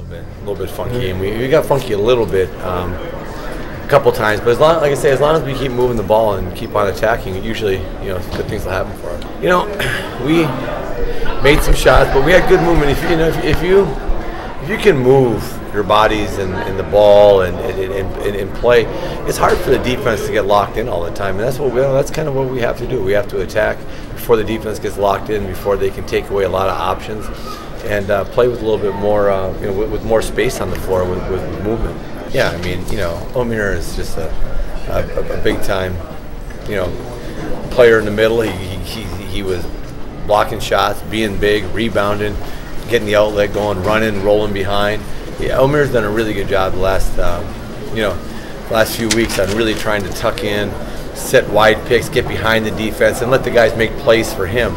A little bit funky, and we got funky a little bit a couple times. But like I say, as long as we keep moving the ball and keep on attacking, usually good things will happen for us. We made some shots, but we had good movement. If you can move your bodies and the ball and play, it's hard for the defense to get locked in all the time. And that's kind of what we have to do. We have to attack before the defense gets locked in, before they can take away a lot of options, and play with a little bit more, with more space on the floor with movement. Yeah, Omier is just a big time, player in the middle. He was blocking shots, being big, rebounding, getting the outlet going, running, rolling behind. Yeah, Omier's done a really good job the last few weeks on really trying to tuck in, set wide picks, get behind the defense, and let the guys make plays for him.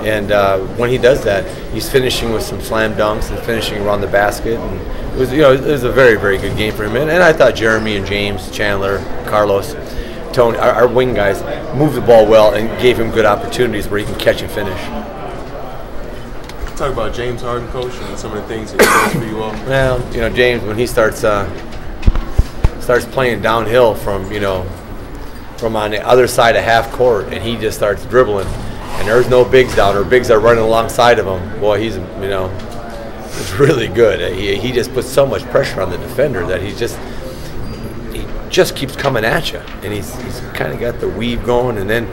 And when he does that, he's finishing with some slam dunks and finishing around the basket. And it was a very, very good game for him. And I thought Jeremy and James, Chandler, Carlos, Tony, our wing guys, moved the ball well and gave him good opportunities where he can catch and finish. Talk about James Harden, coach, and some of the things that he does for you all. Well, James, when he starts playing downhill from on the other side of half court, and he just starts dribbling, and there's no bigs down, or bigs are running alongside of him. Boy, he's it's really good. He just puts so much pressure on the defender that he just keeps coming at you, and he's kind of got the weave going, and then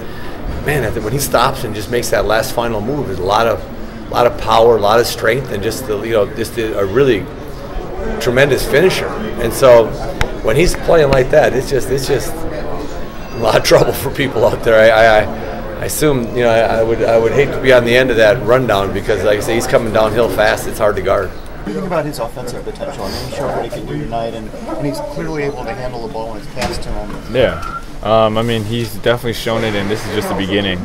when he stops and just makes that last final move, there's a lot of power, a lot of strength, and just a really tremendous finisher. And so when he's playing like that, it's just a lot of trouble for people out there. I assume I would hate to be on the end of that rundown, because like I say, he's coming downhill fast. It's hard to guard. What do you think about his offensive potential? He showed what he can do tonight, and he's clearly able to handle the ball when it's passed to him. Yeah, he's definitely shown it, and this is just the beginning.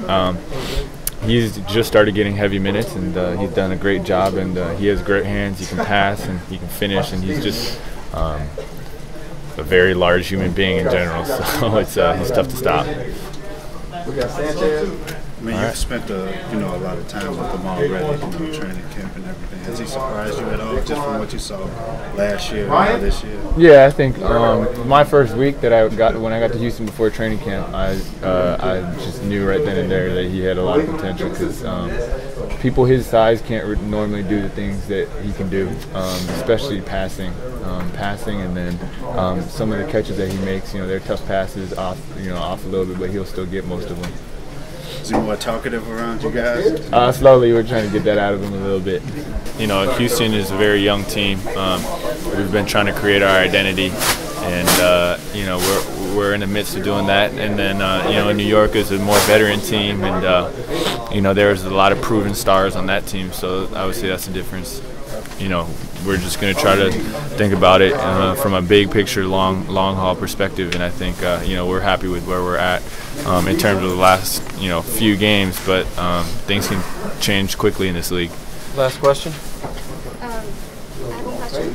He's just started getting heavy minutes, and he's done a great job, and he has great hands. He can pass, and he can finish, and he's just a very large human being in general, so he's tough to stop. We got Sanchez. You've spent a lot of time with him already, training camp and everything. Has he surprised you at all, just from what you saw last year and this year? Yeah, I think my first week that when I got to Houston before training camp, I just knew right then and there that he had a lot of potential, because people his size can't normally do the things that he can do, especially passing, and then some of the catches that he makes. They're tough passes off a little bit, but he'll still get most of them. Is he more talkative around you guys? Slowly, we're trying to get that out of him a little bit. Houston is a very young team. We've been trying to create our identity, and we're in the midst of doing that. And then in New York is a more veteran team, and there's a lot of proven stars on that team. So I would say that's the difference. We're just going to try to think about it from a big picture, long haul perspective, and I think we're happy with where we're at in terms of the last few games, but things can change quickly in this league. Last question. I have a question.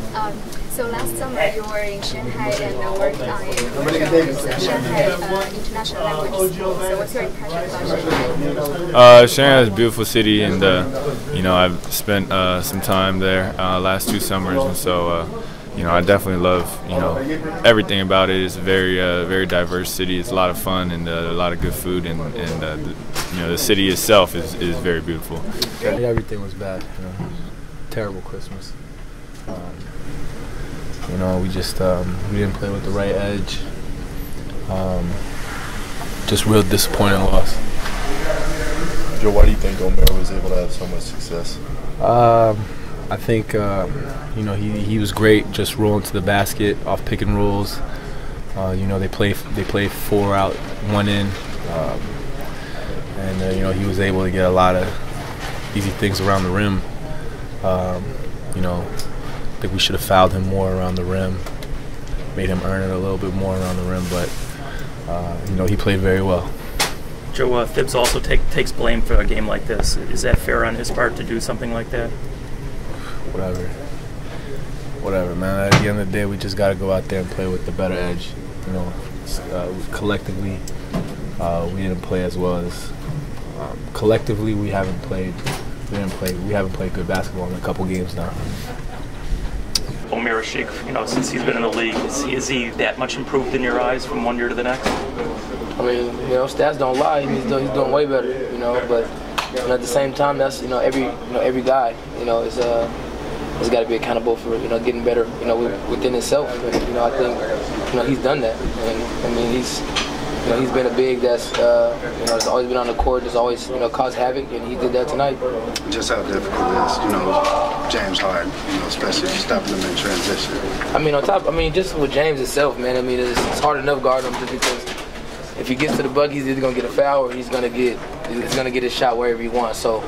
So last summer you were in Shanghai and worked on a Shanghai International Language School. So what's your impression about Shanghai? Shanghai is a beautiful city, and I've spent some time there last 2 summers, and so I definitely love everything about it. It's a very diverse city. It's a lot of fun and a lot of good food, and the city itself is very beautiful. Everything was bad. Terrible Christmas. We just we didn't play with the right edge. Just real disappointing loss. Joe, why do you think Omier was able to have so much success? I think he was great, just rolling to the basket off pick and rolls. They play 4 out, 1 in, and he was able to get a lot of easy things around the rim. I think we should have fouled him more around the rim, made him earn it a little bit more around the rim, but he played very well. Joe, Thibs also takes blame for a game like this. Is that fair on his part to do something like that? Whatever, man. At the end of the day, we just got to go out there and play with the better edge. Collectively, we didn't play as well as collectively. We haven't played good basketball in a couple games now. Omer Asik, since he's been in the league? Is he that much improved in your eyes from one year to the next? I mean, stats don't lie. He's doing way better, But at the same time, that's every guy, has got to be accountable for getting better, within himself. And, I think he's done that, and I mean he's been a big that's has always been on the court, that's always caused havoc, and he did that tonight. Just how difficult it is, James Harden, especially stopping him in transition. I mean, just with James itself, man. I mean, it's hard enough guarding him just because if he gets to the bucket, he's either gonna get a foul or he's gonna get his shot wherever he wants. So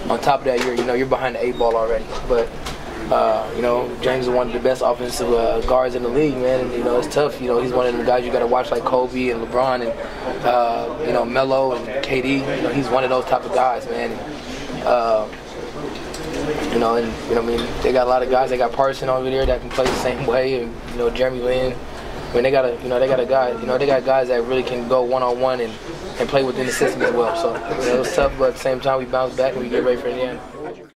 on top of that, you're behind the 8 ball already, but. James is one of the best offensive guards in the league, man. And it's tough. He's one of the guys you got to watch, like Kobe and LeBron and Melo and KD. He's one of those type of guys, man. They got a lot of guys. They got Parson over there that can play the same way, and Jeremy Lin. I mean, they got a guy. They got guys that really can go one-on-one and play within the system as well. So it was tough, but at the same time, we bounce back and we get ready for the end.